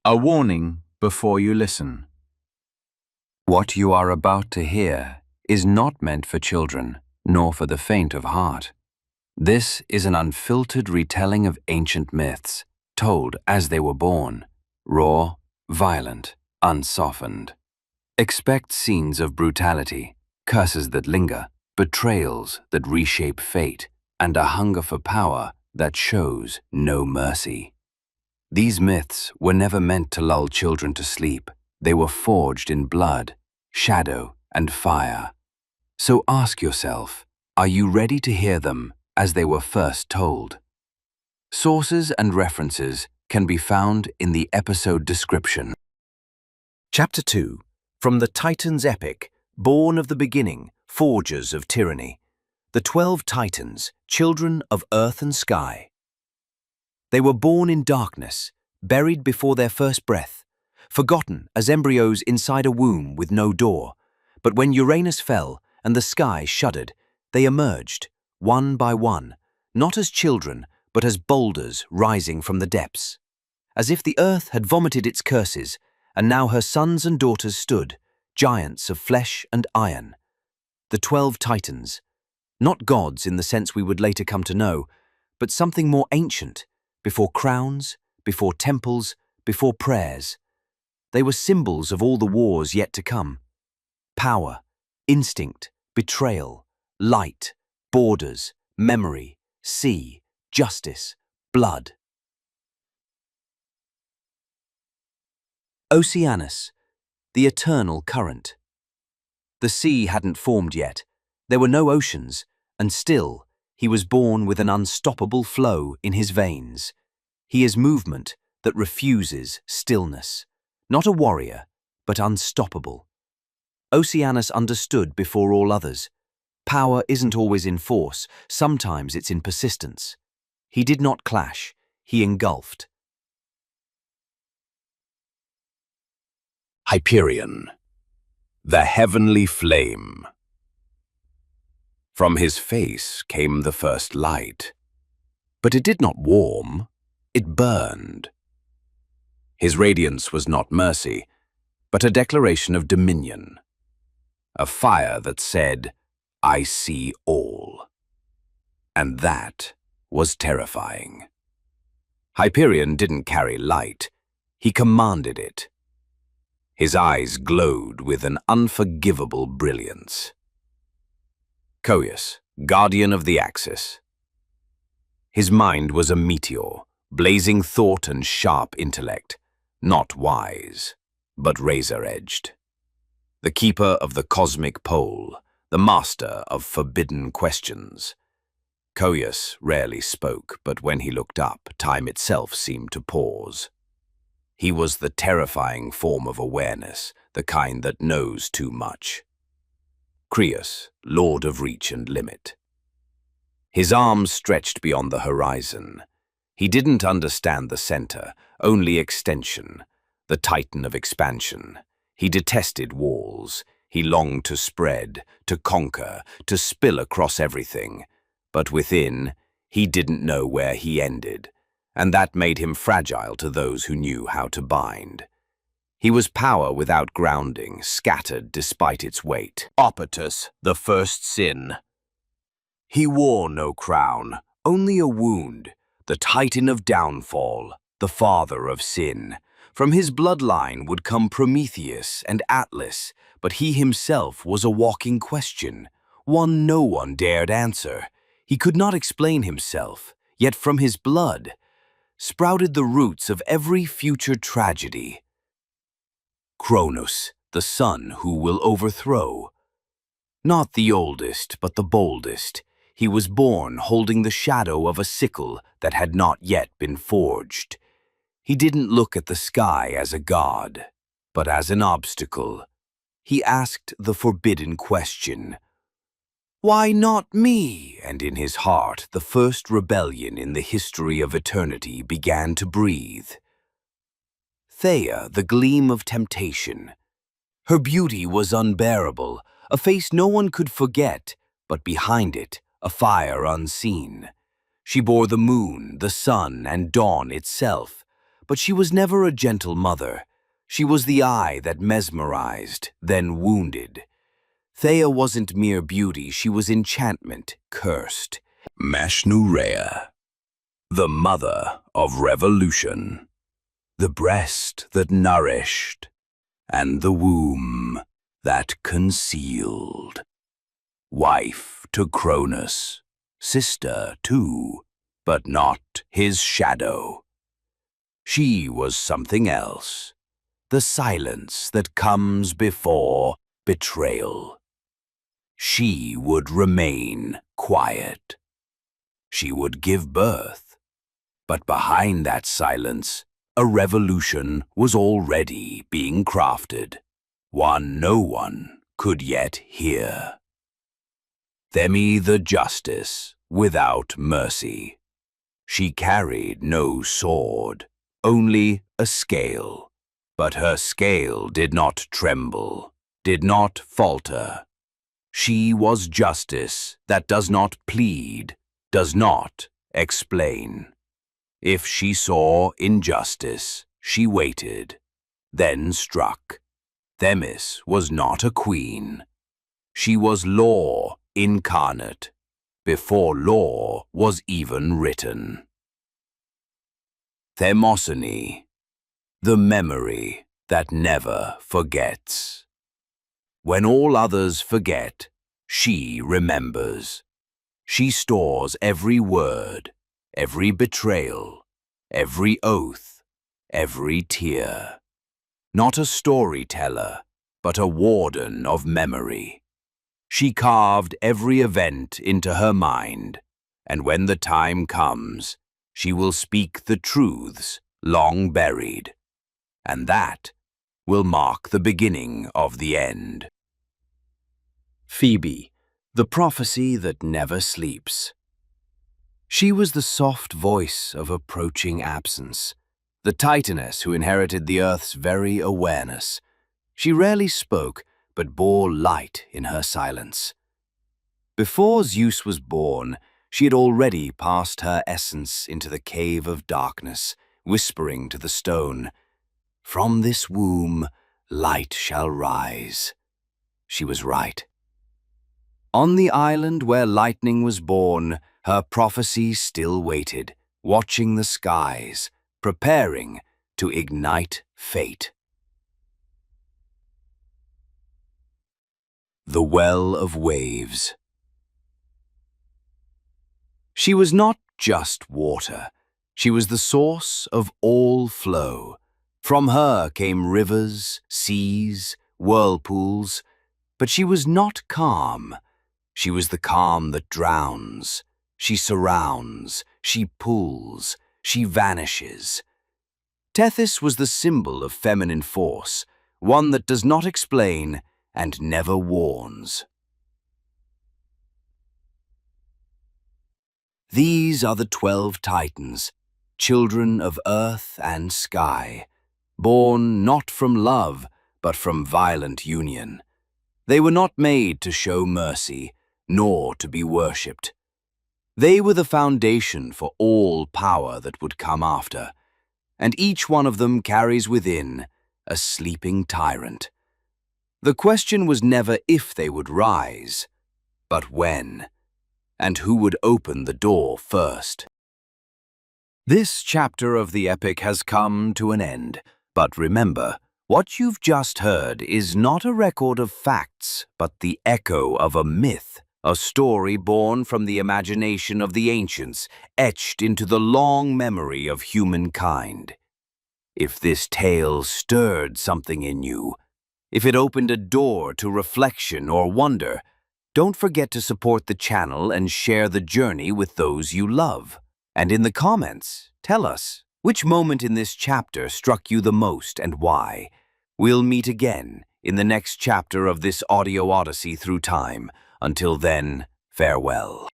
A warning before you listen. What you are about to hear is not meant for children, nor for the faint of heart. This is an unfiltered retelling of ancient myths, told as they were born, raw, violent, unsoftened. Expect scenes of brutality, curses that linger, betrayals that reshape fate, and a hunger for power that shows no mercy. These myths were never meant to lull children to sleep. They were forged in blood, shadow, and fire. So ask yourself, are you ready to hear them as they were first told? Sources and references can be found in the episode description. Chapter 2. From the Titans' Epic, Born of the Beginning, Forgers of Tyranny. The 12 Titans, children of earth and sky. They were born in darkness, buried before their first breath, forgotten as embryos inside a womb with no door. But when Uranus fell and the sky shuddered, they emerged, one by one, not as children, but as boulders rising from the depths. As if the earth had vomited its curses, and now her sons and daughters stood, giants of flesh and iron. The 12 Titans, not gods in the sense we would later come to know, but something more ancient, before crowns, before temples, before prayers. They were symbols of all the wars yet to come. Power, instinct, betrayal, light, borders, memory, sea, justice, blood. Oceanus, the eternal current. The sea hadn't formed yet. There were no oceans, and still he was born with an unstoppable flow in his veins. He is movement that refuses stillness. Not a warrior, but unstoppable. Oceanus understood before all others. Power isn't always in force, sometimes it's in persistence. He did not clash, he engulfed. Hyperion, the heavenly flame. From his face came the first light, but it did not warm, it burned. His radiance was not mercy, but a declaration of dominion, a fire that said, "I see all." And that was terrifying. Hyperion didn't carry light, he commanded it. His eyes glowed with an unforgivable brilliance. Coeus, guardian of the axis. His mind was a meteor, blazing thought and sharp intellect, not wise, but razor-edged. The keeper of the cosmic pole, the master of forbidden questions. Coeus rarely spoke, but when he looked up, time itself seemed to pause. He was the terrifying form of awareness, the kind that knows too much. Crius, lord of reach and limit. His arms stretched beyond the horizon. He didn't understand the center, only extension, the titan of expansion. He detested walls. He longed to spread, to conquer, to spill across everything. But within, he didn't know where he ended, and that made him fragile to those who knew how to bind. He was power without grounding, scattered despite its weight. Iapetus, the first sin. He wore no crown, only a wound, the titan of downfall, the father of sin. From his bloodline would come Prometheus and Atlas, but he himself was a walking question, one no one dared answer. He could not explain himself, yet from his blood sprouted the roots of every future tragedy. Cronus, the son who will overthrow. Not the oldest, but the boldest. He was born holding the shadow of a sickle that had not yet been forged. He didn't look at the sky as a god, but as an obstacle. He asked the forbidden question, "Why not me?" And in his heart, the first rebellion in the history of eternity began to breathe. Theia, the gleam of temptation. Her beauty was unbearable, a face no one could forget, but behind it, a fire unseen. She bore the moon, the sun, and dawn itself, but she was never a gentle mother. She was the eye that mesmerized, then wounded. Theia wasn't mere beauty, she was enchantment, cursed. Rhea, the mother of revolution, the breast that nourished, and the womb that concealed. Wife to Cronus, sister too, but not his shadow. She was something else, the silence that comes before betrayal. She would remain quiet. She would give birth, but behind that silence, a revolution was already being crafted, one no one could yet hear. Themis the justice, without mercy. She carried no sword, only a scale, but her scale did not tremble, did not falter. She was justice that does not plead, does not explain. If she saw injustice, she waited, then struck. Themis was not a queen. She was law incarnate, before law was even written. Mnemosyne, the memory that never forgets. When all others forget, she remembers. She stores every word, every betrayal, every oath, every tear. Not a storyteller, but a warden of memory. She carved every event into her mind, and when the time comes, she will speak the truths long buried, and that will mark the beginning of the end. Phoebe, the prophecy that never sleeps. She was the soft voice of approaching absence, the Titaness who inherited the Earth's very awareness. She rarely spoke, but bore light in her silence. Before Zeus was born, she had already passed her essence into the cave of darkness, whispering to the stone, "From this womb, light shall rise." She was right. On the island where lightning was born, her prophecy still waited, watching the skies, preparing to ignite fate. The Well of Waves. She was not just water. She was the source of all flow. From her came rivers, seas, whirlpools. But she was not calm. She was the calm that drowns. She surrounds, she pulls, she vanishes. Tethys was the symbol of feminine force, one that does not explain and never warns. These are the 12 Titans, children of earth and sky, born not from love, but from violent union. They were not made to show mercy, nor to be worshipped. They were the foundation for all power that would come after, and each one of them carries within a sleeping tyrant. The question was never if they would rise, but when, and who would open the door first. This chapter of the epic has come to an end, but remember, what you've just heard is not a record of facts, but the echo of a myth, a story born from the imagination of the ancients, etched into the long memory of humankind. If this tale stirred something in you, if it opened a door to reflection or wonder, don't forget to support the channel and share the journey with those you love. And in the comments, tell us which moment in this chapter struck you the most and why. We'll meet again in the next chapter of this audio odyssey through time. Until then, farewell.